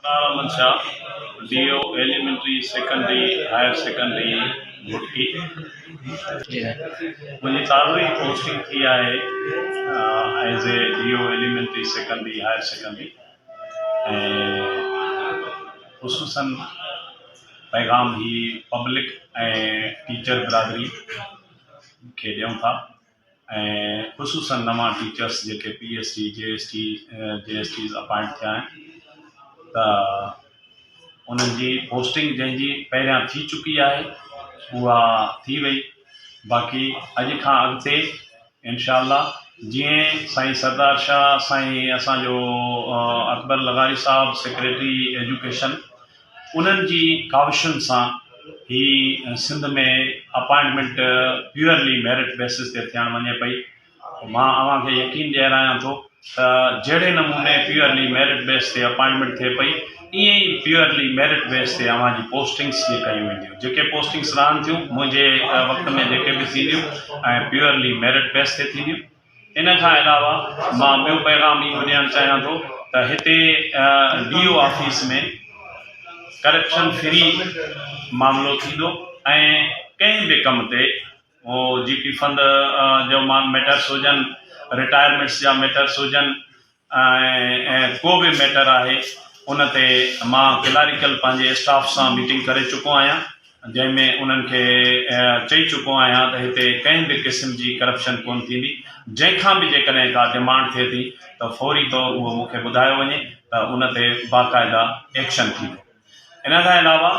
Ahmad Shah, DO elementary secondary higher secondary Ghotki. मुझी ताज़ी posting थी है as a DO elementary secondary higher secondary. ख़ुसूसन पैगाम ही पब्लिक टीचर बिरादरी के ॾियूं था। ख़ुसूसन नवा टीचर्स जेके PST JSTs अपॉइंट थिया आहिनि त उन्हनि जी पोस्टिंग जंहिंजी पहिरियां थी चुकी आहे उहा थी वई। बाक़ी अॼु खां अॻिते इंशाअल्लाह जीअं साईं सरदार शाह साईं असांजो अकबर लगारी साहब सेक्रेटरी एजुकेशन उन्हनि जी काविशुनि सां ही सिंध में अपॉइंटमेंट प्योरली मेरिट बेसिस ते थियण वञे पई। मां अव्हांखे यकीन ॾियारायां थो त जहिड़े नमूने प्योरली मेरिट बेस ते अपॉइंटमेंट थिए पई ईअं ई प्योरली मेरिट बेस ते अव्हांजी पोस्टिंग्स बि कयूं वेंदियूं। जेके पोस्टिंग्स रहनि थियूं मुंहिंजे वक़्त में जेके बि थींदियूं ऐं प्योरली मेरिट बेस ते थींदियूं। इन खां अलावा मां ॿियो पैगाम इहो ॾियणु चाहियां थो त हिते DO ऑफिस में करप्शन फ्री मामिलो थींदो ऐं कंहिं बि कम ते वो GP फंड जो मैटर्स हुजनि, रिटायरमेंट्स जा मैटर्स हुजनि ऐं को बि मैटर आहे उन ते मां क्लैरिकल पंहिंजे स्टाफ सां मीटिंग करे चुको आहियां जंहिंमें उन्हनि खे चई चुको आहियां त हिते कंहिं बि क़िस्म जी करप्शन कोन थींदी। जंहिंखां बि जेकॾहिं का डिमांड थिए थी त फौरी तौरु उहो मूंखे ॿुधायो वञे त उन ते बाक़ाइदा एक्शन थींदो। इन खां अलावा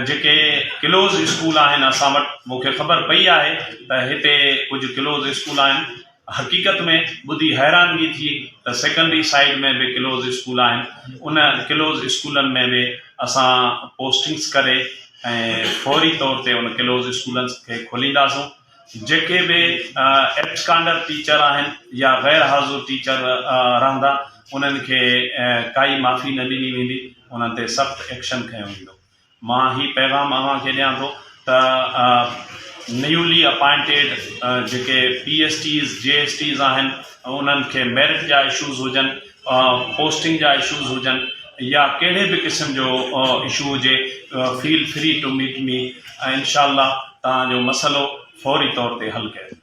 जेके क्लोज़ स्कूल आहिनि असां वटि मूंखे ख़बर पई आहे त हिते कुझु क्लोज़ स्कूल आहिनि। हक़ीक़त में ॿुधी हैरानगी थी त सेकेंडरी साइड में बि क्लोज़ स्कूल आहिनि। उन क्लोज़ स्कूलनि में बि असां पोस्टिंग्स करे ऐं फौरी तौर ते उन क्लोज़ स्कूलनि खे खोलींदासूं। जेके बि एब्सकांडर टीचर आहिनि या गैर हाज़ुर टीचर रहंदा उन्हनि खे काई माफ़ी न ॾिनी वेंदी, उन्हनि ते सख़्तु एक्शन खयों वेंदो। मां ही पैगाम अव्हांखे ॾियां थो त न्यूली अपॉइंटेड जेके PSTs JSTs आहिनि उन्हनि खे मेरिट जा इशूज़ हुजनि, पोस्टिंग जा इशूज़ हुजनि या कहिड़े बि क़िस्म जो इशू हुजे, feel free two meet me. इंशाअल्लाह तव्हांजो मसइलो फौरी तौर ते हल कयो।